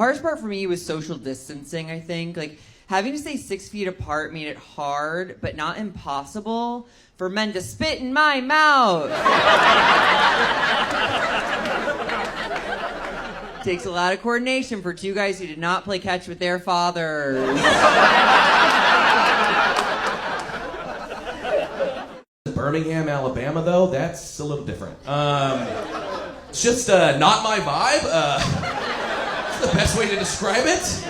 Hardest part for me was social distancing, I think. Like, having to stay 6 feet apart made it hard, but not impossible, for men to spit in my mouth. Takes a lot of coordination for two guys who did not play catch with their fathers. Birmingham, Alabama, though, that's a little different. It's just not my vibe. That's the best way to describe it.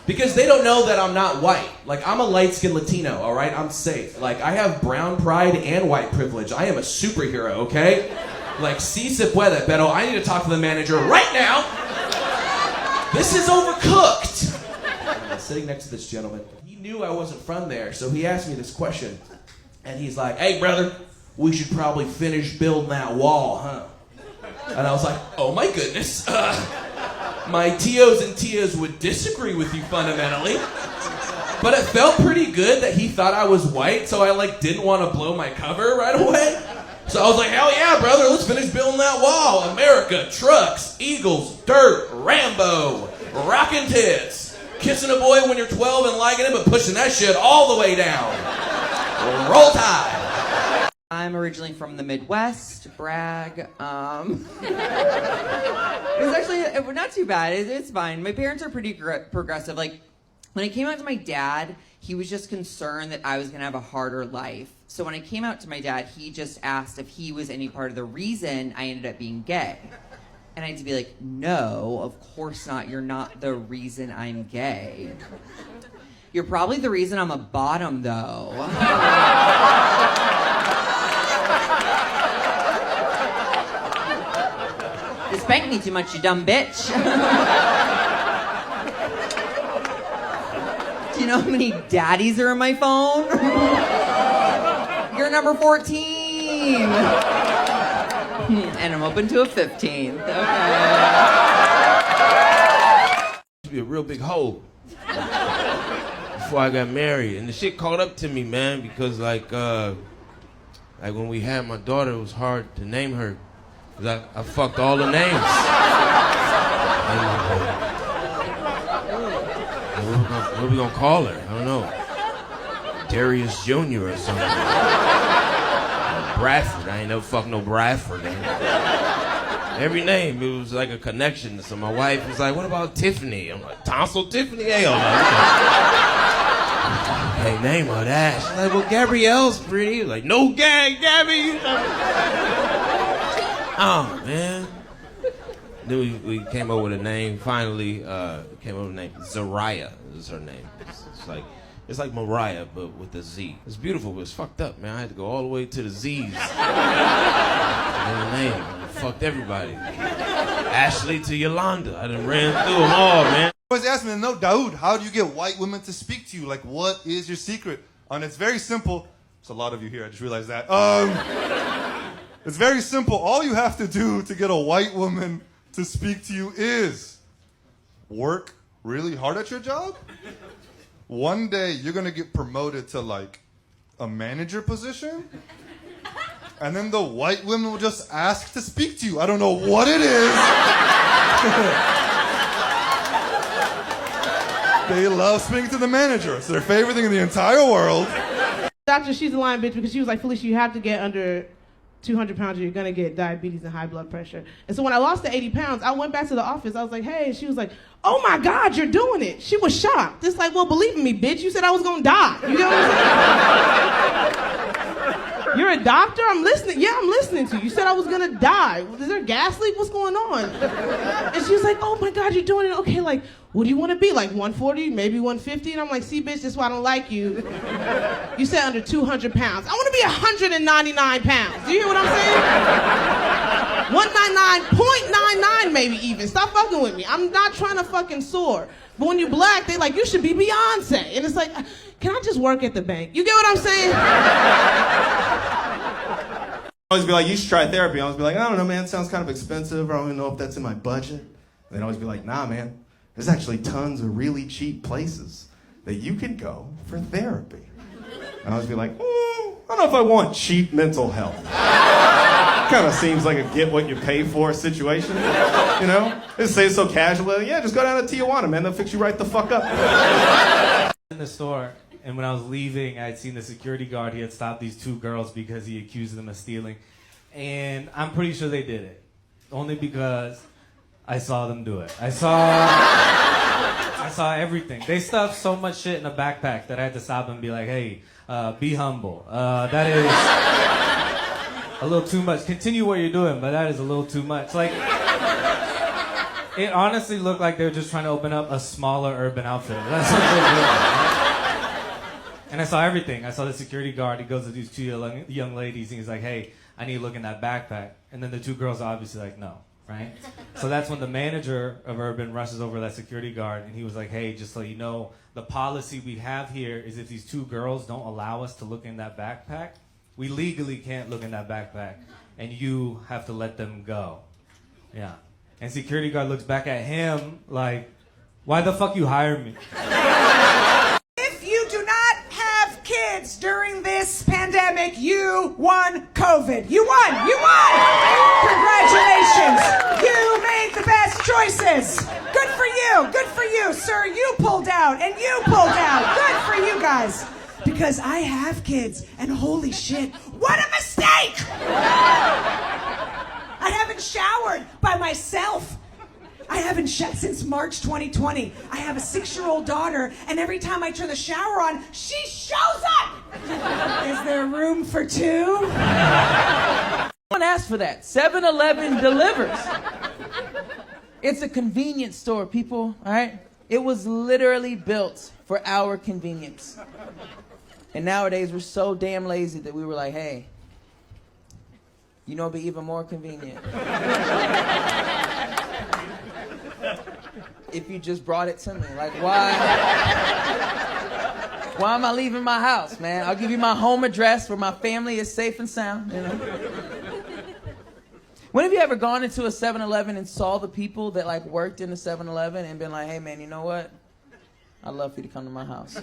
Because they don't know that I'm not white. Like, I'm a light-skinned Latino, all right? I'm safe. Like, I have brown pride and white privilege. I am a superhero, okay? Like, si se puede, pero I need to talk to the manager right now. This is overcooked. Sitting next to this gentleman, he knew I wasn't from there, so he asked me this question. And he's like, hey, brother, we should probably finish building that wall, huh? And I was like, oh my goodness. My tios and tias would disagree with you fundamentally. But it felt pretty good that he thought I was white, so I didn't want to blow my cover right away. So I was like, hell yeah, brother, let's finish building that wall. America, trucks, eagles, dirt, Rambo, rockin' tits. Kissing a boy when you're 12 and liking him, but pushing that shit all the way down. Roll Tide. I'm originally from the Midwest. Brag. It was actually not too bad. It's fine. My parents are pretty progressive. Like, when I came out to my dad, he was just concerned that I was going to have a harder life. So when I came out to my dad, he just asked if he was any part of the reason I ended up being gay. And I had to be like, no, of course not. You're not the reason I'm gay. You're probably the reason I'm a bottom, though. You spanked me too much, you dumb bitch. Do you know how many daddies are in my phone? You're number 14. And I'm open to a 15th. Okay. Used to be a real big hoe before I got married, and the shit caught up to me, man, because like when we had my daughter, it was hard to name her, because I fucked all the names. What are we gonna call her? I don't know. Darius Jr. or something. Bradford. I ain't never fucked no Bradford. Every name, it was like a connection. So my wife was like, what about Tiffany? I'm like, Tonsil Tiffany? Hell no. Hey, name her that. She's like, well, Gabrielle's pretty. Like, no Gabby. Oh, man. Then we came up with a name, finally, came up with a name. Zariah is her name. It's like Mariah, but with a Z. It's beautiful, but it's fucked up, man. I had to go all the way to the Z's. And the name. I fucked everybody. Ashley to Yolanda. I done ran through them all, man. I was asking me, no, Daoud, how do you get white women to speak to you? Like, what is your secret? And it's very simple. There's a lot of you here, I just realized that. It's very simple. All you have to do to get a white woman to speak to you is work really hard at your job. One day, you're going to get promoted to, like, a manager position. And then the white women will just ask to speak to you. I don't know what it is. They love speaking to the manager. It's their favorite thing in the entire world. Doctor, she's a lying bitch because she was like, Felicia, you have to get under 200 pounds or you're going to get diabetes and high blood pressure. And so when I lost the 80 pounds, I went back to the office. I was like, hey, she was like, oh my God, you're doing it. She was shocked. It's like, well, believe in me, bitch. You said I was going to die. You know what I'm saying? You're a doctor? I'm listening. Yeah, I'm listening to you. You said I was going to die. Is there a gas leak? What's going on? And she was like, oh my God, you're doing it. Okay, like, what do you want to be? Like 140, maybe 150? And I'm like, see, bitch, that's why I don't like you. You said under 200 pounds. I want to be 199 pounds. Do you hear what I'm saying? 199.99 maybe even. Stop fucking with me. I'm not trying to fucking soar. But when you're black, they like, you should be Beyonce. And it's like, can I just work at the bank? You get what I'm saying? I always be like, you should try therapy. I always be like, I don't know, man, it sounds kind of expensive. I don't even know if that's in my budget. And they'd always be like, nah, man, there's actually tons of really cheap places that you can go for therapy. And I always be like, I don't know if I want cheap mental health. Kind of seems like a get what you pay for situation, you know? They say it so casually. Yeah, just go down to Tijuana, man. They'll fix you right the fuck up. In the store, and when I was leaving, I had seen the security guard. He had stopped these two girls because he accused them of stealing. And I'm pretty sure they did it. Only because I saw them do it. I saw everything. They stuffed so much shit in a backpack that I had to stop and be like, hey, be humble. That is a little too much. Continue what you're doing, but that is a little too much. Like, it honestly looked like they were just trying to open up a smaller Urban Outfitters. That's what they did. And I saw everything. I saw the security guard. He goes to these two young ladies, and he's like, hey, I need to look in that backpack. And then the two girls are obviously like, no, right? So that's when the manager of Urban rushes over to that security guard, and he was like, hey, just so you know, the policy we have here is if these two girls don't allow us to look in that backpack, we legally can't look in that backpack, and you have to let them go. Yeah. And security guard looks back at him like, why the fuck you hired me? If you do not have kids during this pandemic, you won COVID. You won! You won! Congratulations! You made the best choices. Good for you. Good for you, sir. You pulled out and you pulled out. Good for you guys. Because I have kids, and holy shit, what a mistake! I haven't showered by myself. I haven't since March 2020. I have a 6-year-old daughter, and every time I turn the shower on, she shows up! Is there room for two? No one asked for that. 7-Eleven delivers. It's a convenience store, people, all right? It was literally built for our convenience. And nowadays, we're so damn lazy that we were like, hey, you know, it'd be even more convenient if you just brought it to me. Like, why am I leaving my house, man? I'll give you my home address where my family is safe and sound, you know? When have you ever gone into a 7-Eleven and saw the people that, like, worked in the 7-Eleven and been like, hey, man, you know what? I'd love for you to come to my house.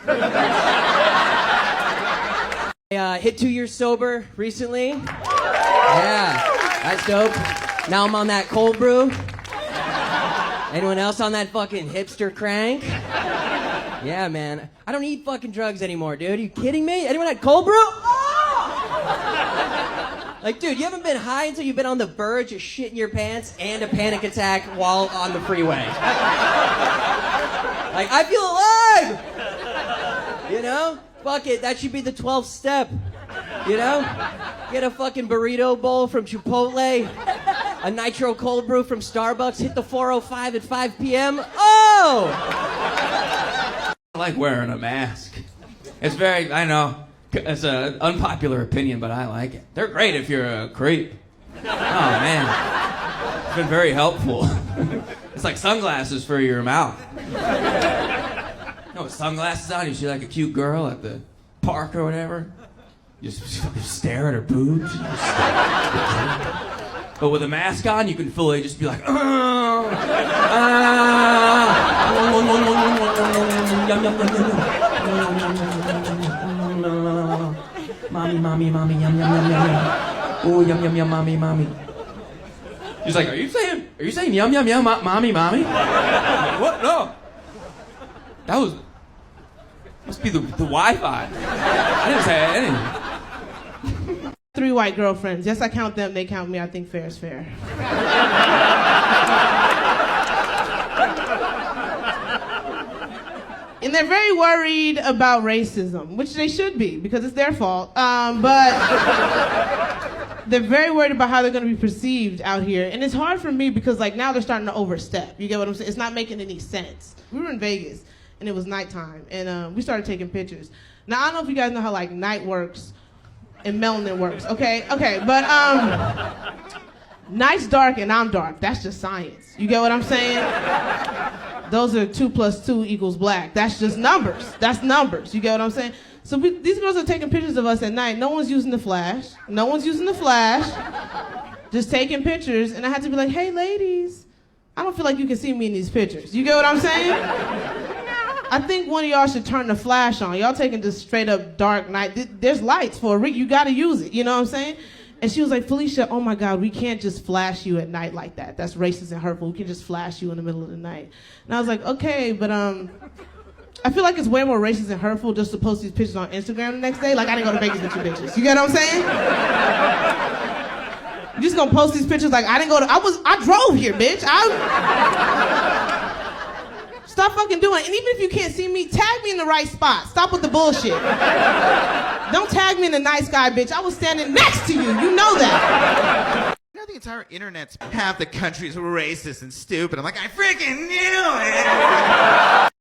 I hit 2 years sober recently. Yeah, that's dope. Now I'm on that cold brew. Anyone else on that fucking hipster crank? Yeah, man. I don't eat fucking drugs anymore, dude. Are you kidding me? Anyone had cold brew? Oh! Like, dude, you haven't been high until you've been on the verge of shitting your pants and a panic attack while on the freeway. Like, I feel alive! You know? Fuck it, that should be the 12th step. You know? Get a fucking burrito bowl from Chipotle, a nitro cold brew from Starbucks, hit the 405 at 5 p.m. Oh! I like wearing a mask. It's very, I know, it's an unpopular opinion, but I like it. They're great if you're a creep. Oh, man. It's been very helpful. It's like sunglasses for your mouth. You know, with sunglasses on, you see like a cute girl at the park or whatever. You just fucking stare at her boobs. But with a mask on, you can fully just be like, mommy, mommy, mommy, yum, yum, yum, yum, yum. Oh, yum, yum, yum, mommy, mommy. He's like, are you saying yum, yum, yum, mommy, mommy? Like, what? No. That must be the Wi-Fi. I didn't say anything. 3 white girlfriends. Yes, I count them. They count me. I think fair is fair. And they're very worried about racism, which they should be, because it's their fault. But they're very worried about how they're going to be perceived out here. And it's hard for me because, like, now they're starting to overstep. You get what I'm saying? It's not making any sense. We were in Vegas, and it was nighttime, and we started taking pictures. Now, I don't know if you guys know how, like, night works and melanin works, okay? Okay, but night's dark and I'm dark. That's just science. You get what I'm saying? Those are 2 + 2 = black. That's just numbers. That's numbers. You get what I'm saying? So these girls are taking pictures of us at night. No one's using the flash. No one's using the flash. Just taking pictures, and I had to be like, hey, ladies, I don't feel like you can see me in these pictures. You get what I'm saying? I think one of y'all should turn the flash on. Y'all taking just straight up dark night. There's lights for a rig. You gotta use it. You know what I'm saying? And she was like, Felicia, oh my God, we can't just flash you at night like that. That's racist and hurtful. We can just flash you in the middle of the night. And I was like, okay, but I feel like it's way more racist and hurtful just to post these pictures on Instagram the next day. Like, I didn't go to Vegas with you bitches. You get what I'm saying? You just gonna post these pictures like, I drove here, bitch. Stop fucking doing it. And even if you can't see me, tag me in the right spot. Stop with the bullshit. Don't tag me in the nice guy, bitch. I was standing next to you. You know that. You know, the entire internet's half the country's racist and stupid. I'm like, I freaking knew it.